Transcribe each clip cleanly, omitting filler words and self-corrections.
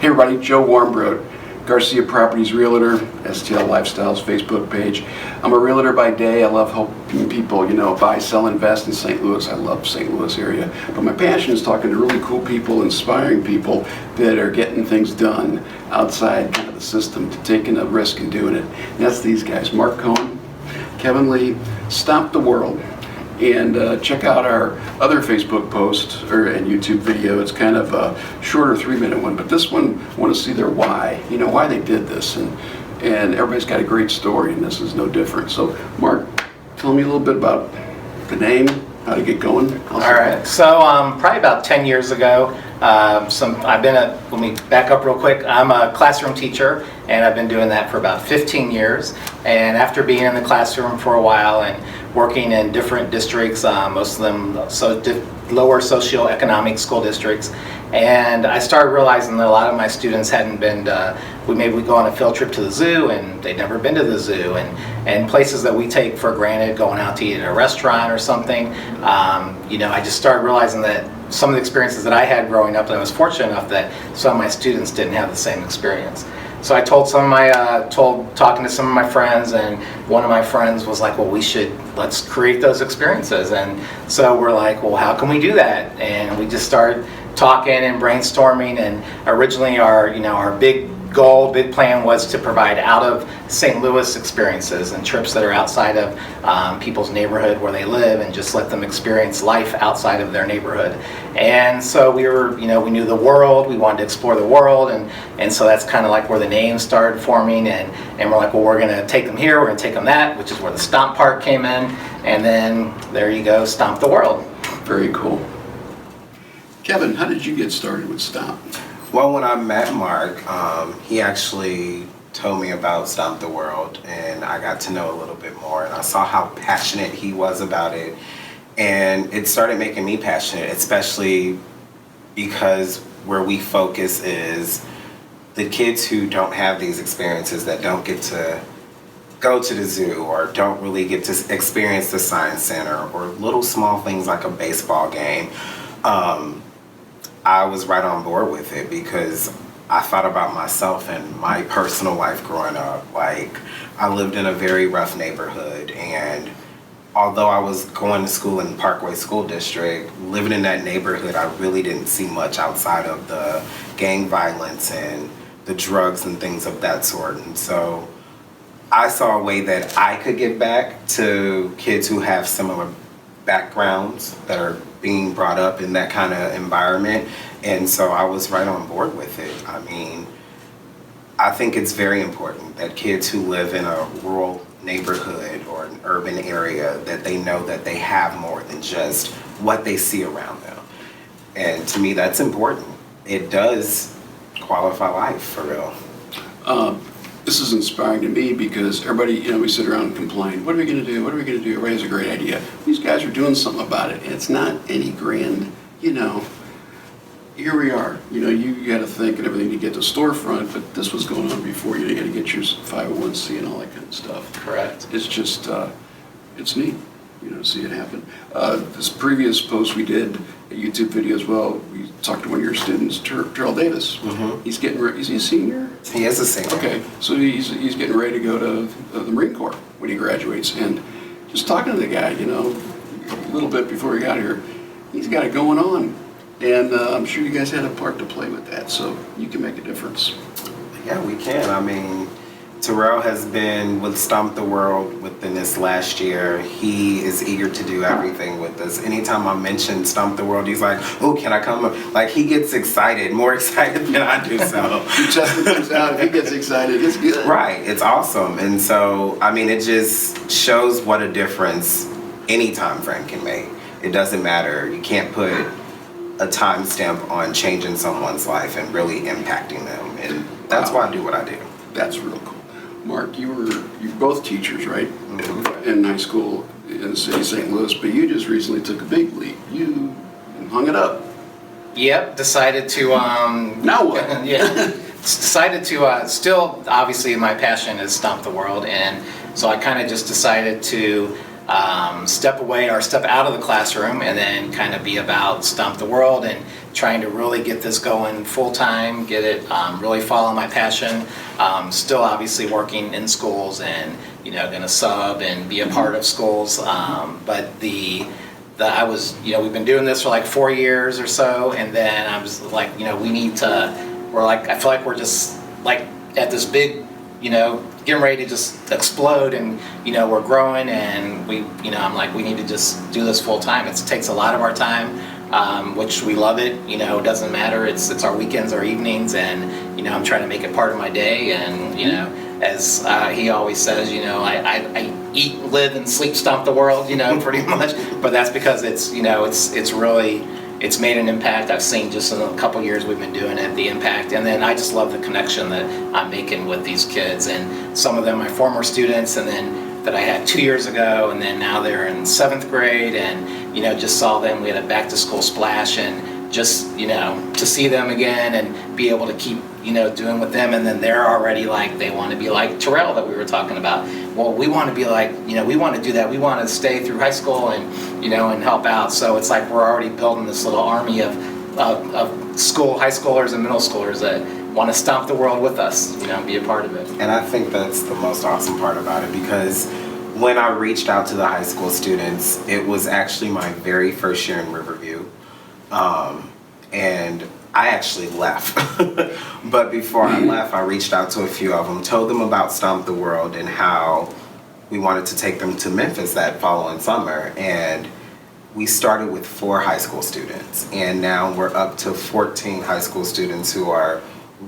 Hey everybody, Joe Warmbrode, Garcia Properties Realtor, STL Lifestyles Facebook page. I'm a realtor by day. I love helping people, buy, sell, invest in St. Louis. I love St. Louis area. But my passion is talking to really cool people, inspiring people that are getting things done outside kind of the system, to taking a risk and doing it. And that's these guys, Mark Cohen, Kevin Lee, StompTheWorld. And check out our other Facebook post and YouTube video. It's kind of a shorter 3-minute one, but this one, I want to see their why, why they did this. And everybody's got a great story, and this is no different. So Mark, tell me a little bit about the name, how to get going. All right, so probably about 10 years ago, let me back up real quick. I'm a classroom teacher, and I've been doing that for about 15 years. And after being in the classroom for a while and working in different districts, most of them lower socioeconomic school districts, and I started realizing that a lot of my students hadn't been maybe we go on a field trip to the zoo and they'd never been to the zoo, and places that we take for granted, going out to eat at a restaurant or something. I just started realizing that some of the experiences that I had growing up, and I was fortunate enough that some of my students didn't have the same experience. So I told talking to some of my friends, and one of my friends was like, well, let's create those experiences. And so we're like, well, how can we do that? And we just started talking and brainstorming, and originally our big plan was to provide out of St. Louis experiences and trips that are outside of people's neighborhood where they live, and just let them experience life outside of their neighborhood. And so we knew the world, we wanted to explore the world, and so that's kind of like where the name started forming, and we're like, well, we're going to take them here, we're going to take them that, which is where the Stomp part came in, and then there you go, Stomp the World. Very cool. Kevin, how did you get started with Stomp? Well, when I met Mark, he actually told me about StompTheWorld, and I got to know a little bit more, and I saw how passionate he was about it, and it started making me passionate, especially because where we focus is the kids who don't have these experiences, that don't get to go to the zoo or don't really get to experience the science center or little small things like a baseball game. I was right on board with it because I thought about myself and my personal life growing up. Like, I lived in a very rough neighborhood, and although I was going to school in Parkway School District, living in that neighborhood, I really didn't see much outside of the gang violence and the drugs and things of that sort. And so I saw a way that I could give back to kids who have similar backgrounds that are being brought up in that kind of environment, and so I was right on board with it. I mean, I think it's very important that kids who live in a rural neighborhood or an urban area, that they know that they have more than just what they see around them. And to me, that's important. It does qualify life, for real. This is inspiring to me because everybody, we sit around and complain. What are we going to do? What are we going to do? Everybody has a great idea. These guys are doing something about it. And it's not any grand, Here we are. You got to think and everything to get the storefront, but this was going on before. You got to get your 501c and all that kind of stuff. Correct. It's just, it's neat, to see it happen. This previous post we did, a YouTube video as well, we talked to one of your students, Terrell Davis. Mm-hmm. Is he a senior? He is a senior. Okay, so he's getting ready to go to the Marine Corps when he graduates, and just talking to the guy, a little bit before he got here, he's got it going on, and I'm sure you guys had a part to play with that, so you can make a difference. Yeah, we can. I mean, Terrell has been with StompTheWorld within this last year. He is eager to do everything with us. Anytime I mention StompTheWorld, he's like, oh, can I come? Like, he gets excited, more excited than I do, so. He just comes out, if he gets excited, it's good. Right, it's awesome. And so, I mean, it just shows what a difference any time frame can make. It doesn't matter. You can't put a timestamp on changing someone's life and really impacting them. And that's why I do what I do. That's real cool. Mark, you're both teachers, right? Mm-hmm. In high school in the city of St. Louis, but you just recently took a big leap. You hung it up. Yep, decided to Now what? Yeah, decided to still, obviously my passion is StompTheWorld, and so I kind of just decided to step away or step out of the classroom and then kind of be about StompTheWorld and trying to really get this going full time, get it really follow my passion. Still obviously working in schools and going to sub and be a part of schools, but I was, we've been doing this for like 4 years or so, and then I was like, I feel like we're just like at this big, getting ready to just explode, and we're growing, and I'm like, we need to just do this full time. It takes a lot of our time, which we love it. It doesn't matter. It's our weekends, our evenings, and I'm trying to make it part of my day, and as he always says, I eat, live, and sleep Stomp the World, pretty much. But that's because it's really, it's made an impact. I've seen just in a couple years we've been doing it, the impact. And then I just love the connection that I'm making with these kids. And some of them my former students, and then that I had 2 years ago, and then now they're in 7th grade, and just saw them. We had a back to school splash, and just to see them again and be able to keep doing with them, and then they're already like, they want to be like Terrell that we were talking about. Well, we want to be like, we want to do that. We want to stay through high school and and help out. So it's like we're already building this little army of high schoolers and middle schoolers that want to stomp the world with us, be a part of it. And I think that's the most awesome part about it, because when I reached out to the high school students, it was actually my very first year in Riverview. And I actually left. But before I left, I reached out to a few of them, told them about Stomp the World and how we wanted to take them to Memphis that following summer. And we started with 4 high school students, and now we're up to 14 high school students who are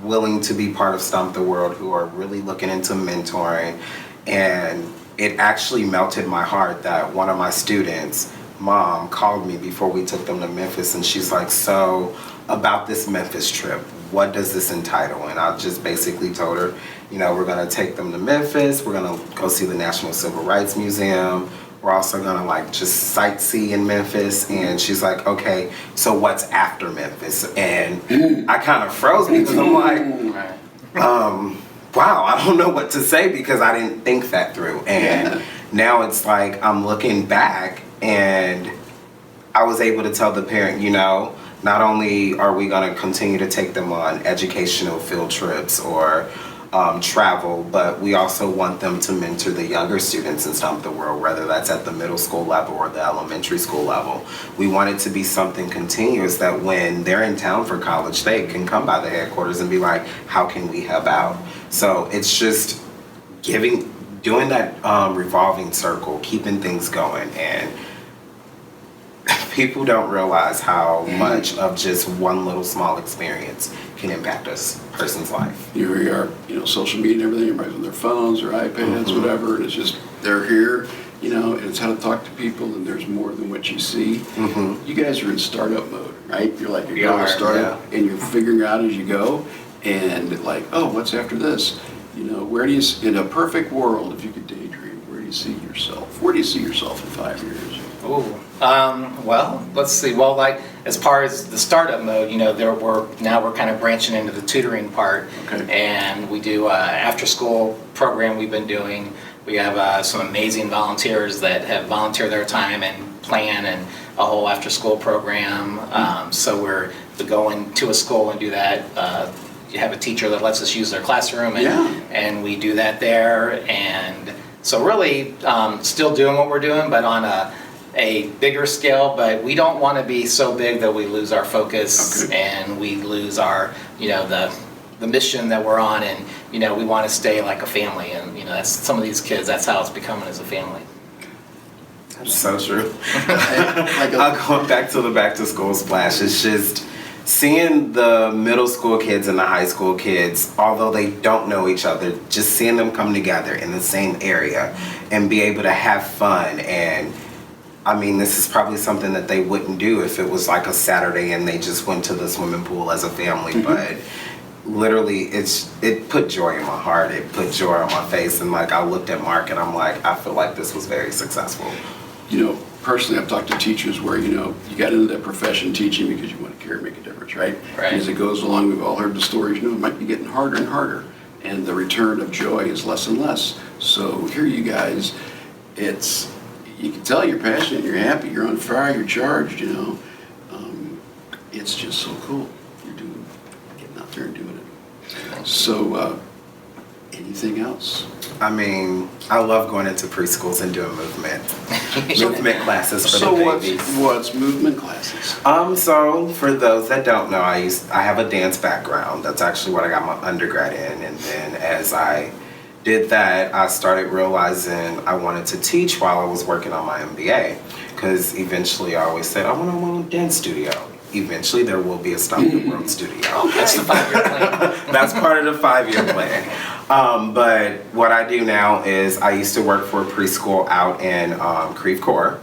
willing to be part of Stomp the World, who are really looking into mentoring. And it actually melted my heart that one of my students' mom called me before we took them to Memphis, and she's like, so about this Memphis trip, what does this entitle? And I just basically told her, we're gonna take them to Memphis, we're gonna go see the National Civil Rights Museum, we're also gonna just sightsee in Memphis. And she's like, okay, so what's after Memphis? And I kind of froze because I'm like, wow, I don't know what to say, because I didn't think that through. And now it's like I'm looking back, and I was able to tell the parent, not only are we going to continue to take them on educational field trips or travel, but we also want them to mentor the younger students in Stomp the World, whether that's at the middle school level or the elementary school level. We want it to be something continuous that when they're in town for college, they can come by the headquarters and be like, how can we help out? So it's just doing that revolving circle, keeping things going. And people don't realize how much of just one little small experience can impact a person's life. Here we are, social media and everything, everybody's on their phones or iPads, whatever, and it's just, they're here, and it's how to talk to people, and there's more than what you see. You guys are in startup mode, right? You're like, you're going to startup, and you're figuring out as you go, and like, oh, what's after this? Where do you, in a perfect world, if you could daydream, where do you see yourself? Where do you see yourself in 5 years? Oh, well, let's see. Well, like as far as the startup mode, we're kind of branching into the tutoring part, and we do after school program we've been doing. We have some amazing volunteers that have volunteered their time and plan and a whole after school program. So we're going to a school and do that. You have a teacher that lets us use their classroom, and we do that there. And so really still doing what we're doing, but on a bigger scale. But we don't want to be so big that we lose our focus and we lose our, the mission that we're on. And, we want to stay like a family. And, that's some of these kids, that's how it's becoming as a family. That's so true. I'll go back to the back to school splash. It's just seeing the middle school kids and the high school kids, although they don't know each other, just seeing them come together in the same area and be able to have fun. And I mean, this is probably something that they wouldn't do if it was like a Saturday and they just went to the swimming pool as a family. But literally, it put joy in my heart. It put joy on my face. And like, I looked at Mark and I'm like, I feel like this was very successful. Personally, I've talked to teachers where, you got into that profession teaching because you want to care and make a difference, right? And as it goes along, we've all heard the stories, it might be getting harder and harder, and the return of joy is less and less. So here you guys, you can tell you're passionate, you're happy, you're on fire, you're charged, it's just so cool. You're getting out there and doing it. So, anything else? I mean, I love going into preschools and doing movement classes for So the babies. what's movement classes? So for those that don't know, I have a dance background. That's actually what I got my undergrad in, and then as I did that, I started realizing I wanted to teach while I was working on my MBA, because eventually I always said I want my own dance studio. Eventually there will be a StompTheWorld studio. That's the 5-year plan. That's part of the 5-year plan. But what I do now is I used to work for a preschool out in Creve Coeur,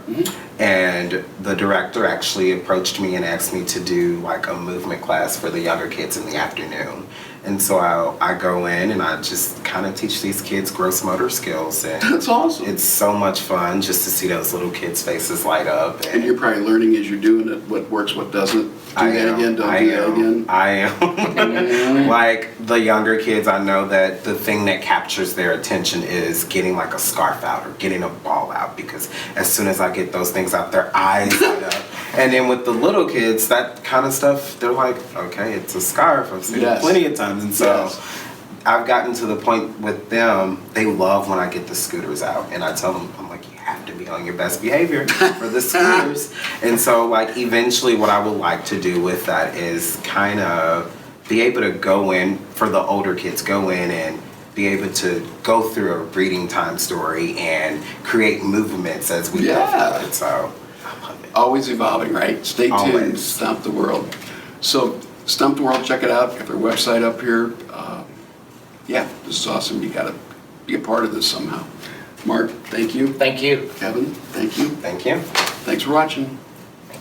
and the director actually approached me and asked me to do like a movement class for the younger kids in the afternoon. And so I go in and I just kind of teach these kids gross motor skills. And That's awesome. it's so much fun just to see those little kids' faces light up. And you're probably learning as you're doing it, what works, what doesn't. Do that again, don't do that again. I am. Like the younger kids, I know that the thing that captures their attention is getting like a scarf out or getting a ball out, because as soon as I get those things out, their eyes light up. And then with the little kids, that kind of stuff, they're like, okay, it's a scarf. I've seen it plenty of times. And so I've gotten to the point with them, they love when I get the scooters out. And I tell them, I'm like, you have to be on your best behavior for the scooters. And so like eventually what I would like to do with that is kind of be able to go in, for the older kids, go in and be able to go through a reading time story and create movements as we go through it. So I love it. Always evolving, right? Stay tuned. Always. Stomp the World. So, Stomp the World, check it out. Got their website up here. Yeah, this is awesome. You got to be a part of this somehow. Mark, thank you. Thank you. Kevin, thank you. Thank you. Thanks for watching.